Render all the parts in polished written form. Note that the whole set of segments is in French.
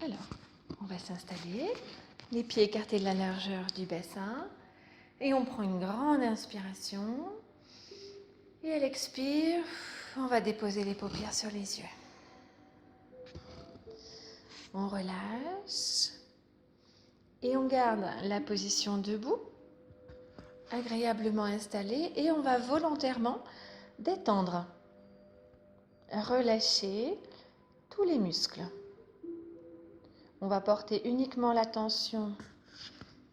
Alors, on va s'installer, les pieds écartés de la largeur du bassin, et on prend une grande inspiration. Et à l'expire, on va déposer les paupières sur les yeux. On relâche et on garde la position debout, agréablement installée, et on va volontairement détendre, relâcher tous les muscles. On va porter uniquement l'attention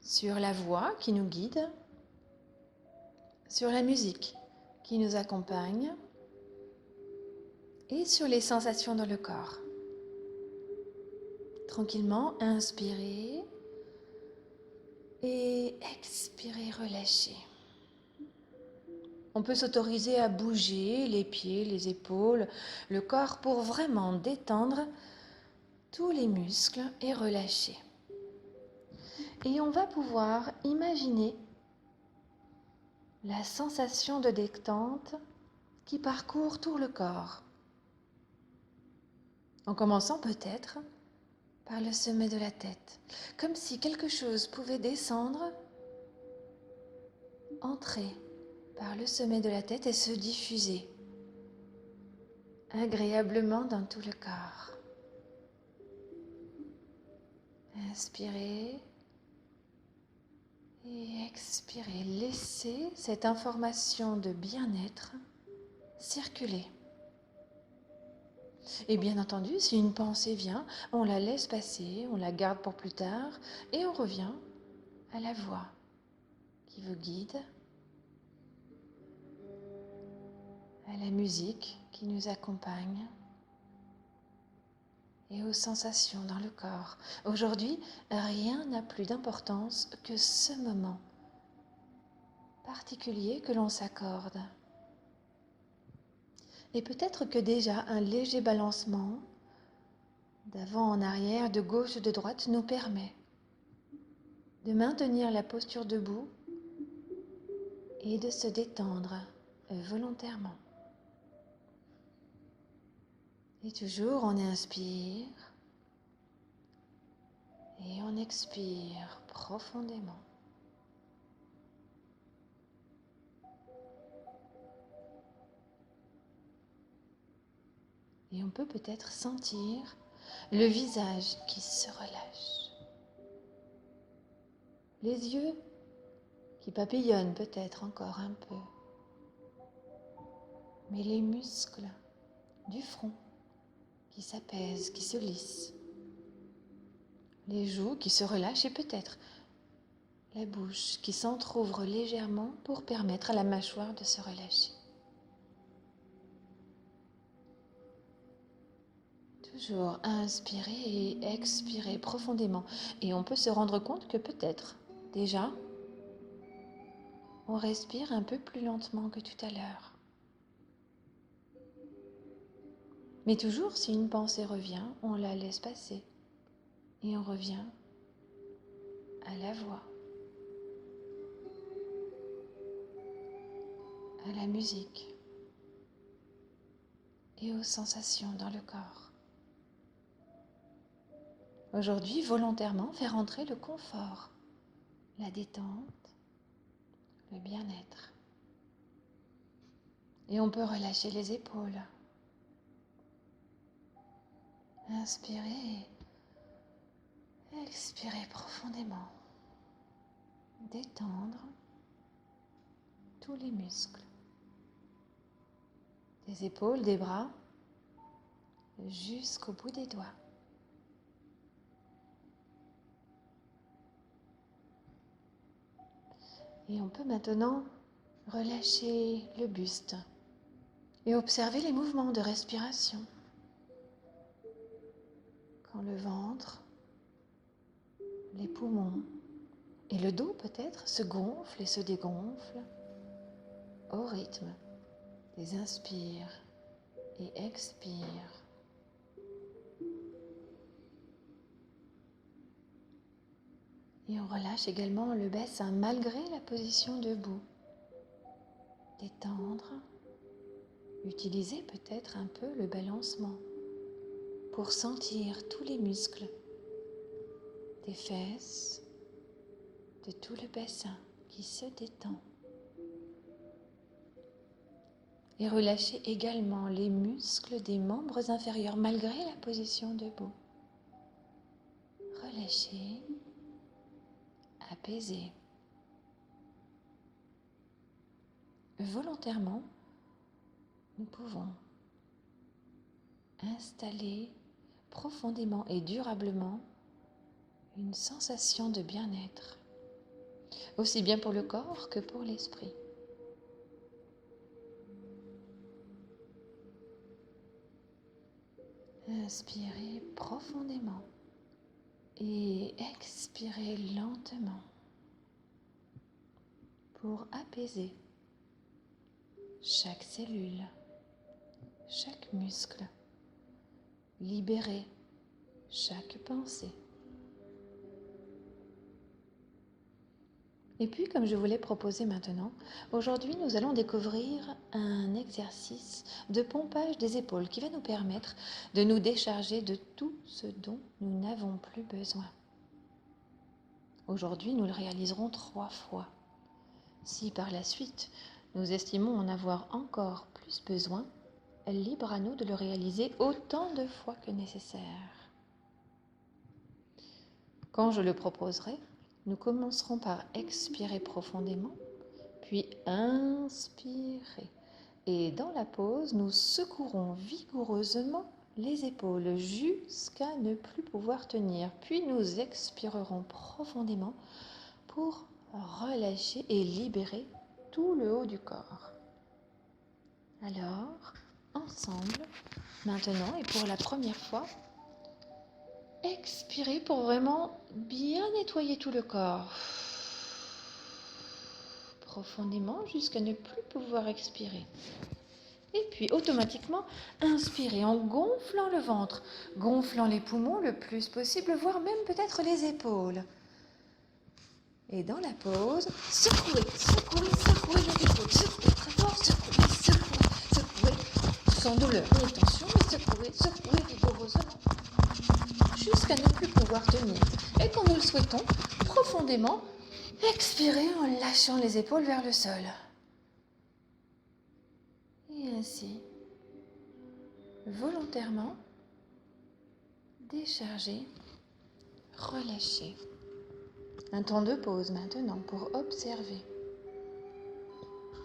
sur la voix qui nous guide, sur la musique qui nous accompagne et sur les sensations dans le corps. Tranquillement, inspirez et expirez, relâchez. On peut s'autoriser à bouger les pieds, les épaules, le corps pour vraiment détendre tous les muscles et relâcher. Et on va pouvoir imaginer la sensation de détente qui parcourt tout le corps. En commençant peut-être par le sommet de la tête, comme si quelque chose pouvait descendre, entrer par le sommet de la tête et se diffuser agréablement dans tout le corps. Inspirez et expirez. Laissez cette information de bien-être circuler. Et bien entendu, si une pensée vient, on la laisse passer, on la garde pour plus tard et on revient à la voix qui vous guide, à la musique qui nous accompagne et aux sensations dans le corps. Aujourd'hui, rien n'a plus d'importance que ce moment particulier que l'on s'accorde. Et peut-être que déjà un léger balancement d'avant en arrière, de gauche, de droite nous permet de maintenir la posture debout et de se détendre volontairement. Et toujours on inspire et on expire profondément. Et on peut peut-être sentir le visage qui se relâche. Les yeux qui papillonnent peut-être encore un peu. Mais les muscles du front qui s'apaisent, qui se lissent. Les joues qui se relâchent et peut-être la bouche qui s'entrouvre légèrement pour permettre à la mâchoire de se relâcher. Toujours inspirer et expirer profondément. Et on peut se rendre compte que peut-être, déjà, on respire un peu plus lentement que tout à l'heure. Mais toujours, si une pensée revient, on la laisse passer. Et on revient à la voix, à la musique et aux sensations dans le corps. Aujourd'hui, volontairement, faire entrer le confort, la détente, le bien-être. Et on peut relâcher les épaules. Inspirez, expirez profondément. Détendre tous les muscles. Des épaules, des bras, jusqu'au bout des doigts. Et on peut maintenant relâcher le buste et observer les mouvements de respiration. Quand le ventre, les poumons et le dos peut-être se gonflent et se dégonflent au rythme des inspires et expires. Et on relâche également le bassin malgré la position debout. Détendre, utiliser peut-être un peu le balancement pour sentir tous les muscles des fesses, de tout le bassin qui se détend. Et relâchez également les muscles des membres inférieurs malgré la position debout. Relâchez, apaisez. Volontairement, nous pouvons installer profondément et durablement une sensation de bien-être, aussi bien pour le corps que pour l'esprit. Inspirez profondément et expirez lentement pour apaiser chaque cellule, chaque muscle, libérer chaque pensée. Et puis, comme je vous l'ai proposé maintenant, aujourd'hui, nous allons découvrir un exercice de pompage des épaules qui va nous permettre de nous décharger de tout ce dont nous n'avons plus besoin. Aujourd'hui, nous le réaliserons 3 fois. Si par la suite, nous estimons en avoir encore plus besoin, libre à nous de le réaliser autant de fois que nécessaire. Quand je le proposerai, nous commencerons par expirer profondément, puis inspirer. Et dans la pause, nous secouerons vigoureusement les épaules jusqu'à ne plus pouvoir tenir. Puis nous expirerons profondément pour relâcher et libérer tout le haut du corps. Alors, ensemble, maintenant et pour la première fois, expirez pour vraiment bien nettoyer tout le corps. Profondément jusqu'à ne plus pouvoir expirer. Et puis automatiquement, inspirez en gonflant le ventre, gonflant les poumons le plus possible, voire même peut-être les épaules. Et dans la pause, secouez, secouez, secouez les épaules, secouez très fort, secouez, secouez, secouez, sans douleur ni tension, mais secouez, secouez vigoureusement, jusqu'à ne plus pouvoir tenir. Et quand nous le souhaitons, profondément, expirez en lâchant les épaules vers le sol. Et ainsi, volontairement, décharger, relâcher. Un temps de pause maintenant pour observer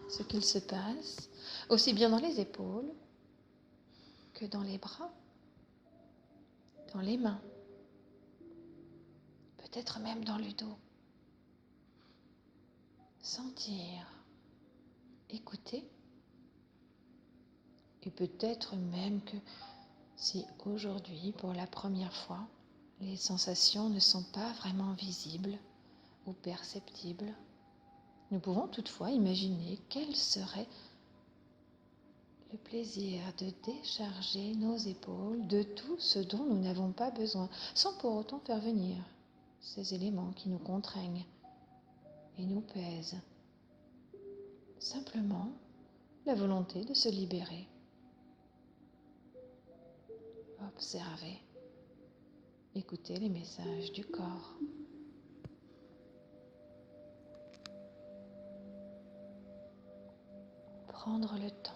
ce qu'il se passe, aussi bien dans les épaules que dans les bras, dans les mains, peut-être même dans le dos. Sentir, écouter, et peut-être même que si aujourd'hui, pour la première fois, les sensations ne sont pas vraiment visibles ou perceptibles, nous pouvons toutefois imaginer quel serait le plaisir de décharger nos épaules de tout ce dont nous n'avons pas besoin, sans pour autant faire venir ces éléments qui nous contraignent et nous pèsent. Simplement, la volonté de se libérer. Observer, écouter les messages du corps. Prendre le temps.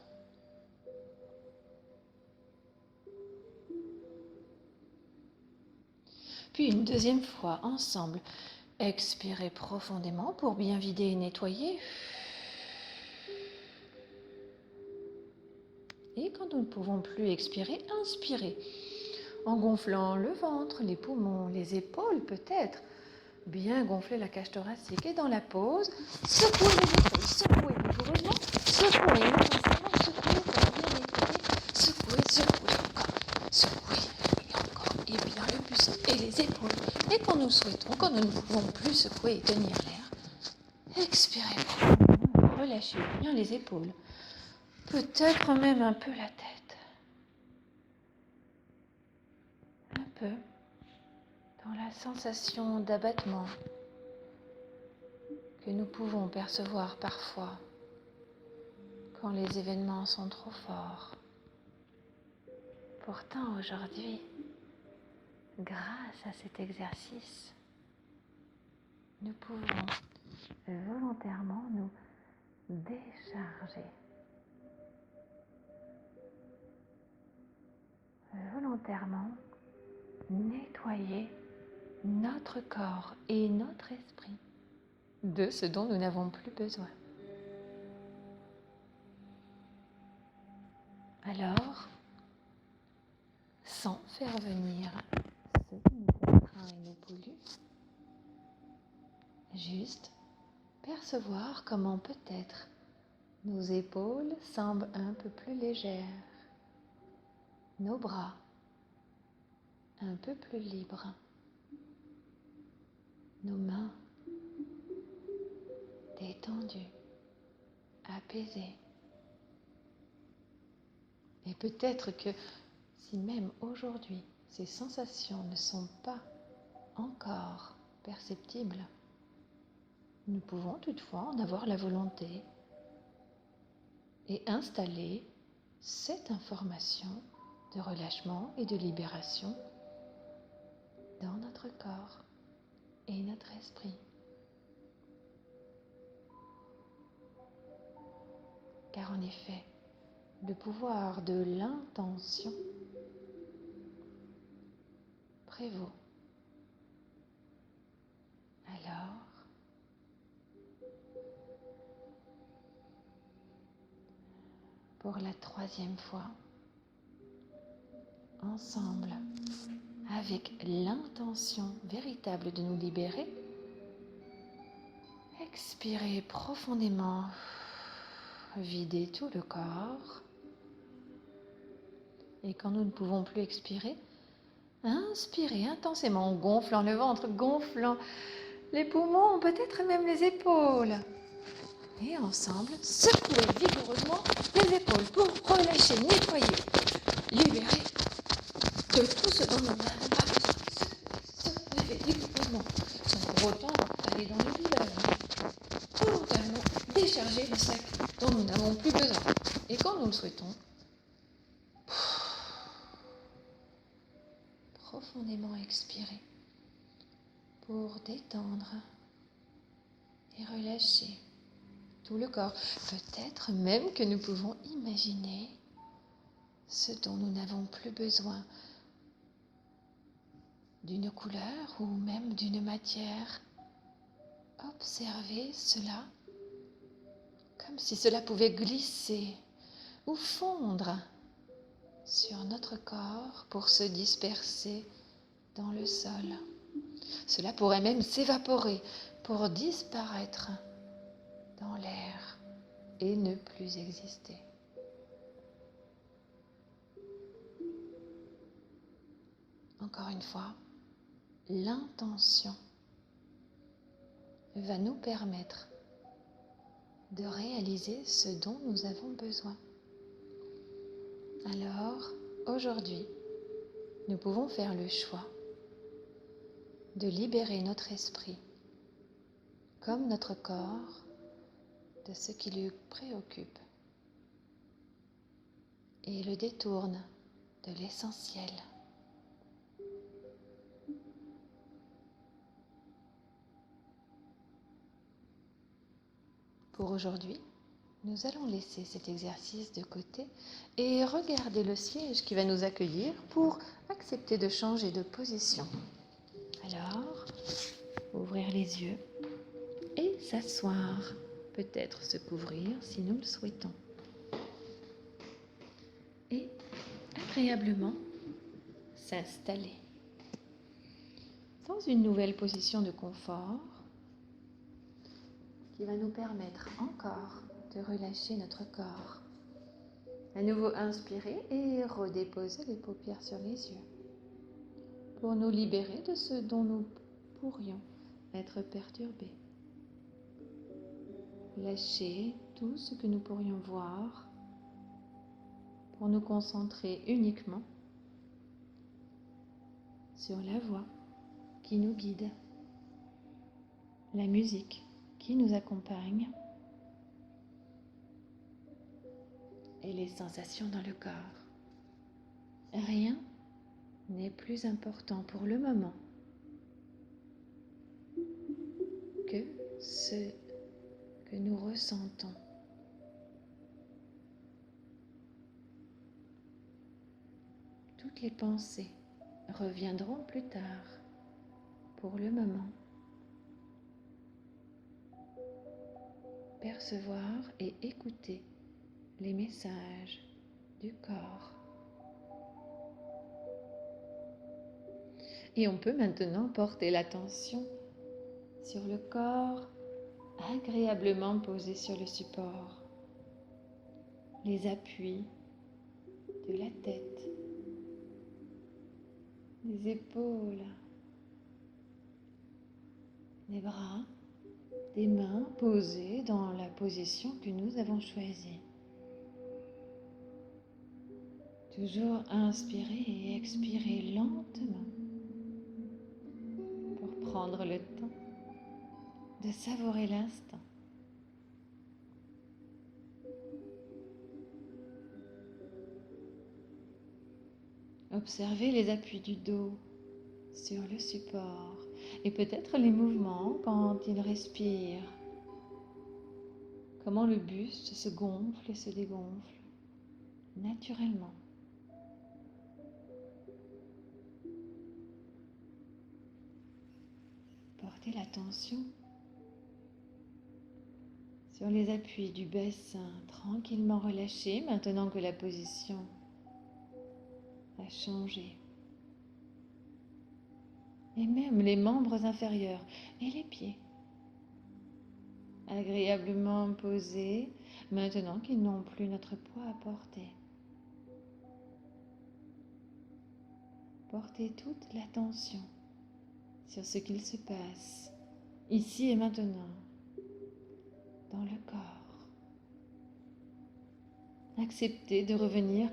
Puis une deuxième fois, ensemble, expirez profondément pour bien vider et nettoyer. Et quand nous ne pouvons plus expirer, inspirez, en gonflant le ventre, les poumons, les épaules peut-être. Bien gonfler la cage thoracique. Et dans la pause, secouez les épaules, secouez vigoureusement, secouez intensément, secouez pour bien nettoyer, secouez, secouez encore, secouez et encore, et bien le buste et les épaules. Et quand nous souhaitons, quand nous ne pouvons plus secouer et tenir l'air, expirez profondément, relâchez bien les épaules, peut-être même un peu la tête, un peu dans la sensation d'abattement que nous pouvons percevoir parfois quand les événements sont trop forts. Pourtant aujourd'hui, grâce à cet exercice, nous pouvons volontairement nous décharger. Volontairement nettoyer notre corps et notre esprit de ce dont nous n'avons plus besoin. Alors, sans faire venir ce qui nous contraint et nous pollue, juste percevoir comment peut-être nos épaules semblent un peu plus légères, nos bras un peu plus libres, nos mains détendues, apaisées. Et peut-être que si même aujourd'hui ces sensations ne sont pas encore perceptibles, nous pouvons toutefois en avoir la volonté et installer cette information de relâchement et de libération dans notre corps et notre esprit. Car en effet, le pouvoir de l'intention prévaut. Alors, pour la 3e fois, ensemble, avec l'intention véritable de nous libérer, expirez profondément, videz tout le corps. Et quand nous ne pouvons plus expirer, inspirez intensément, gonflant le ventre, gonflant les poumons, peut-être même les épaules. Et ensemble, secouez vigoureusement les épaules pour relâcher, nettoyer, libérer de tout ce dont nous n'avons pas besoin. Secouez vigoureusement, sans pour autant aller dans le douleur. Volontairement décharger les sacs dont nous n'avons plus besoin. Et quand nous le souhaitons, profondément expirer pour détendre et relâcher tout le corps. Peut-être même que nous pouvons imaginer ce dont nous n'avons plus besoin, d'une couleur ou même d'une matière. Observez cela comme si cela pouvait glisser ou fondre sur notre corps pour se disperser dans le sol. Cela pourrait même s'évaporer pour disparaître dans l'air et ne plus exister. Encore une fois, l'intention va nous permettre de réaliser ce dont nous avons besoin. Alors, aujourd'hui, nous pouvons faire le choix de libérer notre esprit, comme notre corps, de ce qui lui préoccupe et le détourne de l'essentiel. Pour aujourd'hui, nous allons laisser cet exercice de côté et regarder le siège qui va nous accueillir pour accepter de changer de position. Alors, ouvrir les yeux et s'asseoir, peut-être se couvrir si nous le souhaitons. Et agréablement s'installer dans une nouvelle position de confort qui va nous permettre encore de relâcher notre corps. À nouveau inspirer et redéposer les paupières sur les yeux pour nous libérer de ce dont nous pourrions être perturbés. Lâcher tout ce que nous pourrions voir pour nous concentrer uniquement sur la voix qui nous guide, la musique qui nous accompagne et les sensations dans le corps. Rien n'est plus important pour le moment ce que nous ressentons. Toutes les pensées reviendront plus tard. Pour le moment, percevoir et écouter les messages du corps. Et on peut maintenant porter l'attention sur le corps agréablement posé sur le support, les appuis de la tête, des épaules, des bras, des mains posées dans la position que nous avons choisie. Toujours inspirer et expirer lentement pour prendre le temps de savourer l'instant. Observez les appuis du dos sur le support et peut-être les mouvements quand il respire. Comment le buste se gonfle et se dégonfle naturellement. Portez l'attention sur les appuis du bassin tranquillement relâchés maintenant que la position a changé. Et même les membres inférieurs et les pieds agréablement posés maintenant qu'ils n'ont plus notre poids à porter. Portez toute l'attention sur ce qu'il se passe ici et maintenant dans le corps. Acceptez de revenir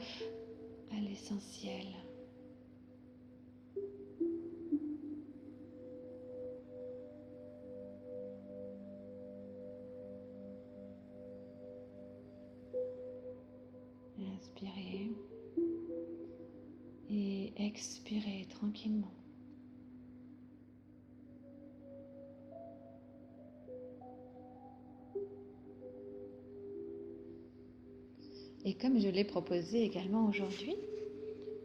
à l'essentiel. Inspirez et expirez tranquillement. Et comme je l'ai proposé également aujourd'hui,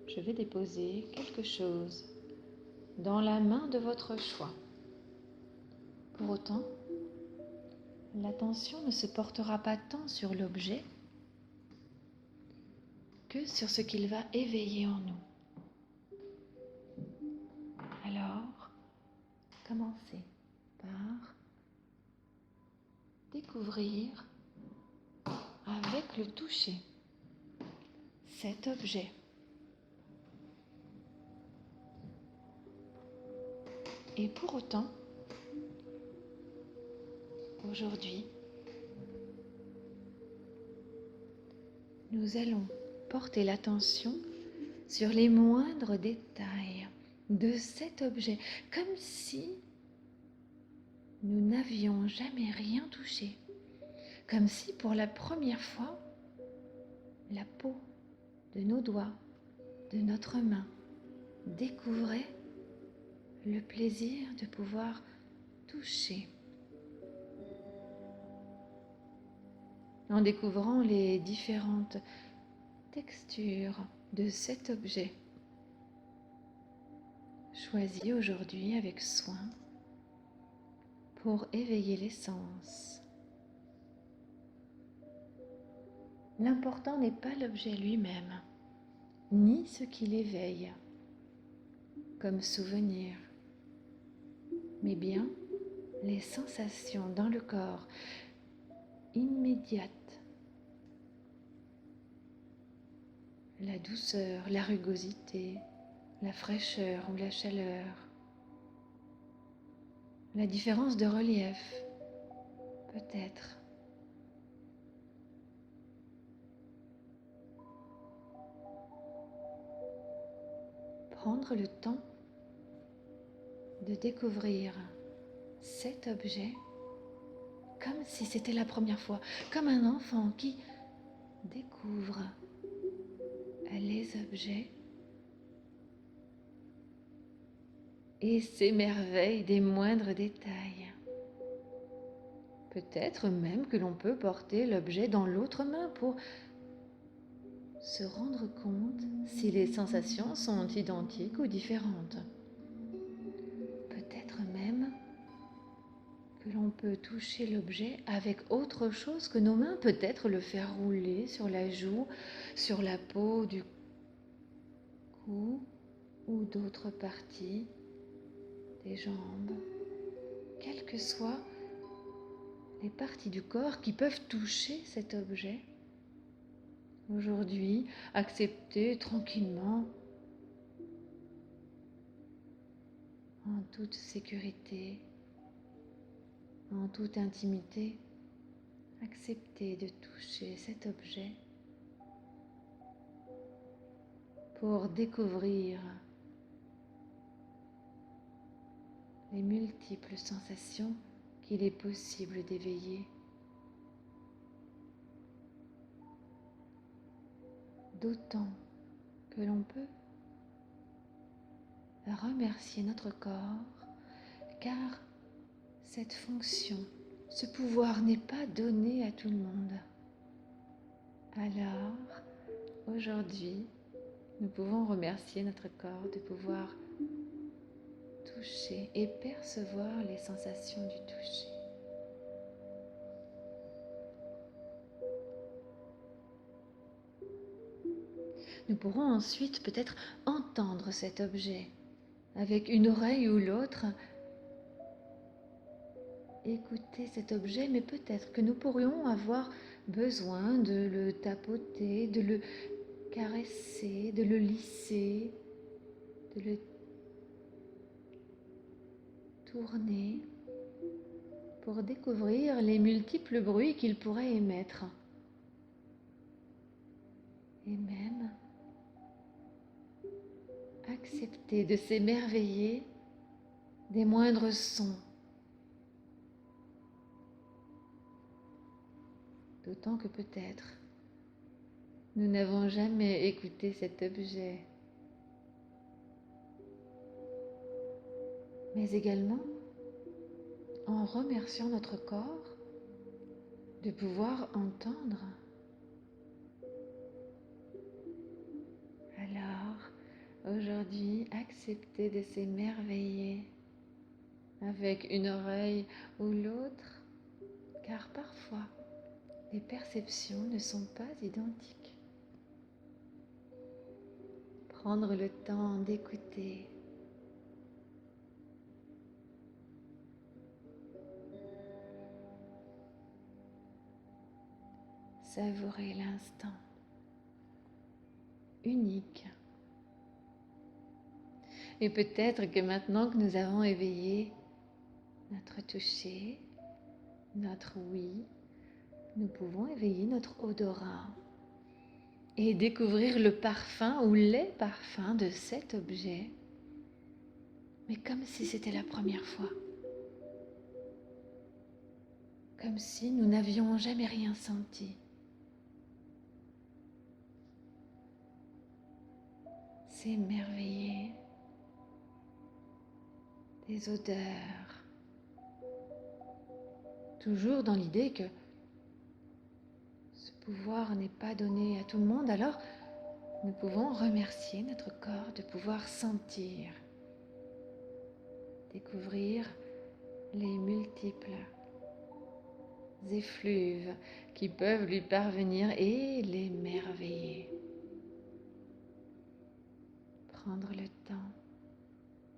je vais déposer quelque chose dans la main de votre choix. Pour autant, l'attention ne se portera pas tant sur l'objet que sur ce qu'il va éveiller en nous. Alors, commencez par découvrir avec le toucher cet objet. Et pour autant, aujourd'hui, nous allons porter l'attention sur les moindres détails de cet objet, comme si nous n'avions jamais rien touché, comme si pour la première fois, la peau de nos doigts, de notre main, découvrait le plaisir de pouvoir toucher. En découvrant les différentes textures de cet objet, choisi aujourd'hui avec soin pour éveiller les sens. L'important n'est pas l'objet lui-même, ni ce qu'il éveille comme souvenir, mais bien les sensations dans le corps immédiates. La douceur, la rugosité, la fraîcheur ou la chaleur, la différence de relief, peut-être. Prendre le temps de découvrir cet objet comme si c'était la première fois, comme un enfant qui découvre les objets et s'émerveille des moindres détails. Peut-être même que l'on peut porter l'objet dans l'autre main pour se rendre compte si les sensations sont identiques ou différentes. Peut-être même que l'on peut toucher l'objet avec autre chose que nos mains, peut-être le faire rouler sur la joue, sur la peau du cou ou d'autres parties des jambes, quelles que soient les parties du corps qui peuvent toucher cet objet. Aujourd'hui, accepter tranquillement, en toute sécurité, en toute intimité, accepter de toucher cet objet pour découvrir les multiples sensations qu'il est possible d'éveiller. D'autant que l'on peut remercier notre corps, car cette fonction, ce pouvoir n'est pas donné à tout le monde. Alors, aujourd'hui, nous pouvons remercier notre corps de pouvoir toucher et percevoir les sensations du toucher. Nous pourrons ensuite peut-être entendre cet objet avec une oreille ou l'autre, écouter cet objet, mais peut-être que nous pourrions avoir besoin de le tapoter, de le caresser, de le lisser, de le tourner pour découvrir les multiples bruits qu'il pourrait émettre. Et même accepter de s'émerveiller des moindres sons. D'autant que peut-être nous n'avons jamais écouté cet objet. Mais également en remerciant notre corps de pouvoir entendre. Alors, aujourd'hui, accepter de s'émerveiller avec une oreille ou l'autre, car parfois, les perceptions ne sont pas identiques. Prendre le temps d'écouter. Savourer l'instant unique. Et peut-être que maintenant que nous avons éveillé notre toucher, notre oui, nous pouvons éveiller notre odorat et découvrir le parfum ou les parfums de cet objet, mais comme si c'était la première fois. Comme si nous n'avions jamais rien senti. S'émerveiller des odeurs. Toujours dans l'idée que ce pouvoir n'est pas donné à tout le monde, alors nous pouvons remercier notre corps de pouvoir sentir, découvrir les multiples effluves qui peuvent lui parvenir et l'émerveiller. Prendre le temps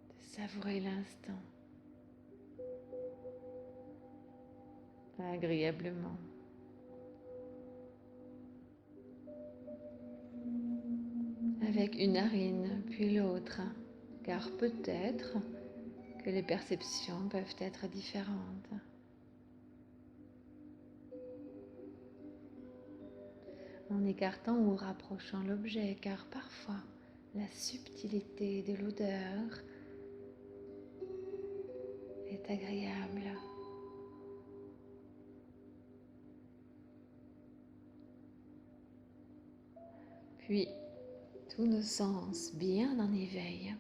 de savourer l'instant agréablement. Avec une narine puis l'autre, car peut-être que les perceptions peuvent être différentes. En écartant ou rapprochant l'objet, car parfois la subtilité de l'odeur est agréable. Puis, tous nos sens bien en éveil,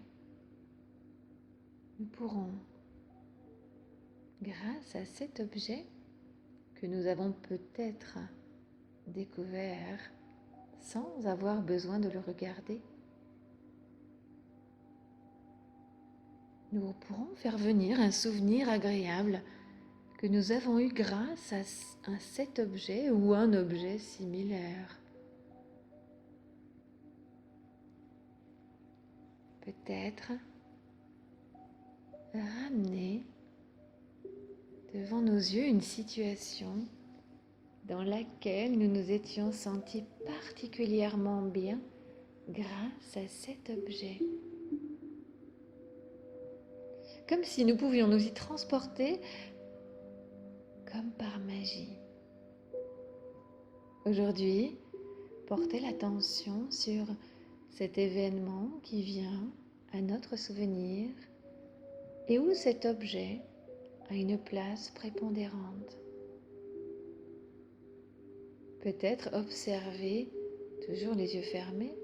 nous pourrons, grâce à cet objet, que nous avons peut-être découvert sans avoir besoin de le regarder. Nous pourrons faire venir un souvenir agréable que nous avons eu grâce à cet objet ou un objet similaire. Peut-être ramener devant nos yeux une situation dans laquelle nous nous étions sentis particulièrement bien grâce à cet objet. Comme si nous pouvions nous y transporter comme par magie. Aujourd'hui, portez l'attention sur cet événement qui vient à notre souvenir et où cet objet a une place prépondérante. Peut-être observer, toujours les yeux fermés,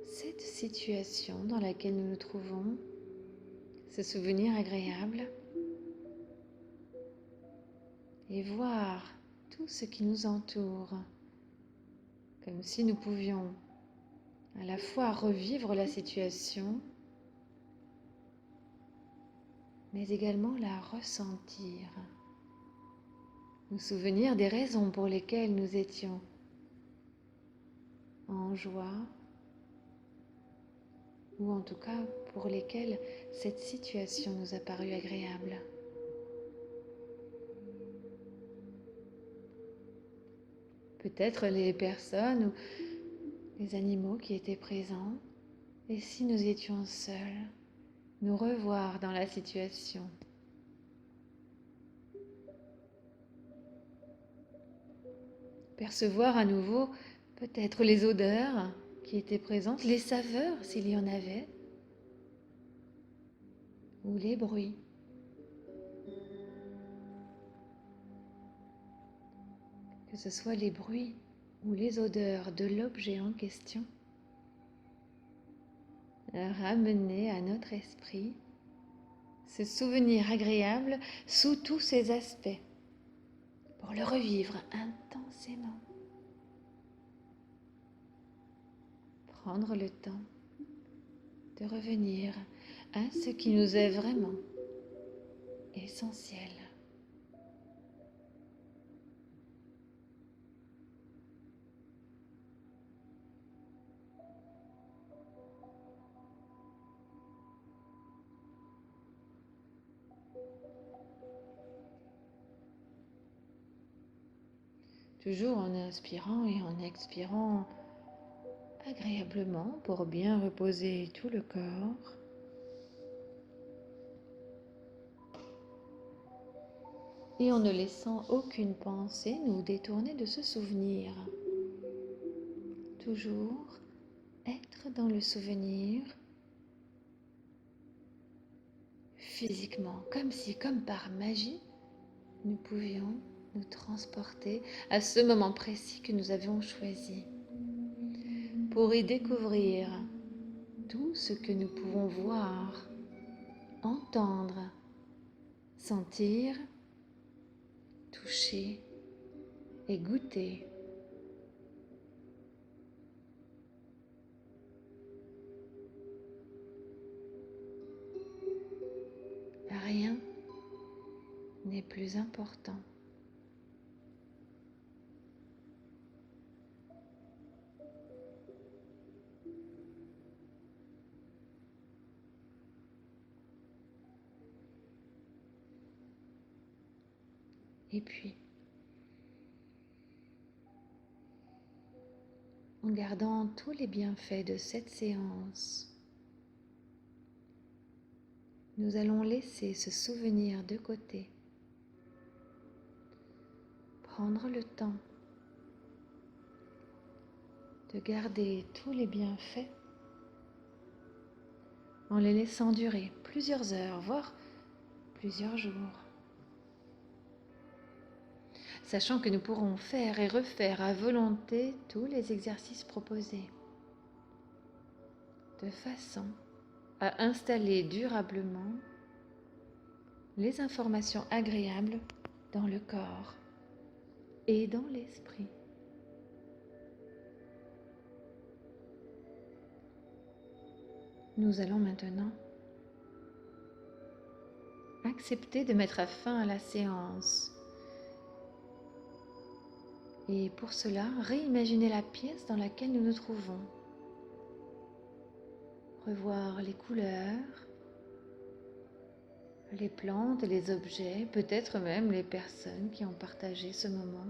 cette situation dans laquelle nous nous trouvons, ce souvenir agréable, et voir tout ce qui nous entoure, comme si nous pouvions à la fois revivre la situation, mais également la ressentir, nous souvenir des raisons pour lesquelles nous étions en joie, ou en tout cas pour lesquelles cette situation nous a paru agréable. Peut-être les personnes ou les animaux qui étaient présents, et si nous étions seuls, nous revoir dans la situation. Percevoir à nouveau peut-être les odeurs qui étaient présentes, les saveurs s'il y en avait, ou les bruits. Que ce soit les bruits ou les odeurs de l'objet en question, ramener à notre esprit ce souvenir agréable sous tous ses aspects, pour le revivre intensément. Prendre le temps de revenir à ce qui nous est vraiment essentiel. Toujours en inspirant et en expirant agréablement pour bien reposer tout le corps. Et en ne laissant aucune pensée nous détourner de ce souvenir. Toujours être dans le souvenir physiquement, comme si, comme par magie, nous pouvions nous transporter à ce moment précis que nous avions choisi pour y découvrir tout ce que nous pouvons voir, entendre, sentir, toucher et goûter. Rien n'est plus important. Et puis, en gardant tous les bienfaits de cette séance, nous allons laisser ce souvenir de côté, prendre le temps de garder tous les bienfaits en les laissant durer plusieurs heures, voire plusieurs jours. Sachant que nous pourrons faire et refaire à volonté tous les exercices proposés, de façon à installer durablement les informations agréables dans le corps. et dans l'esprit. Nous allons maintenant accepter de mettre fin à la séance. Et pour cela, réimaginer la pièce dans laquelle nous nous trouvons. Revoir les couleurs, les plantes et les objets, peut-être même les personnes qui ont partagé ce moment.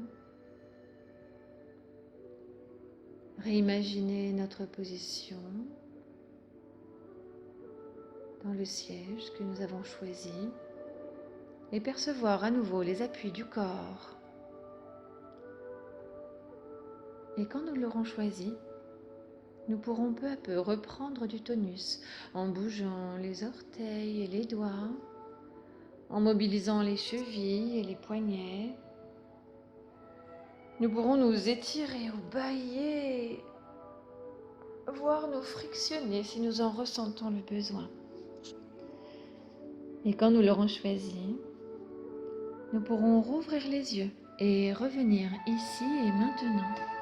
Réimaginer notre position dans le siège que nous avons choisi et percevoir à nouveau les appuis du corps. Et quand nous l'aurons choisi, nous pourrons peu à peu reprendre du tonus en bougeant les orteils et les doigts, en mobilisant les chevilles et les poignets. Nous pourrons nous étirer ou bâiller, voire nous frictionner si nous en ressentons le besoin. Et quand nous l'aurons choisi, nous pourrons rouvrir les yeux et revenir ici et maintenant.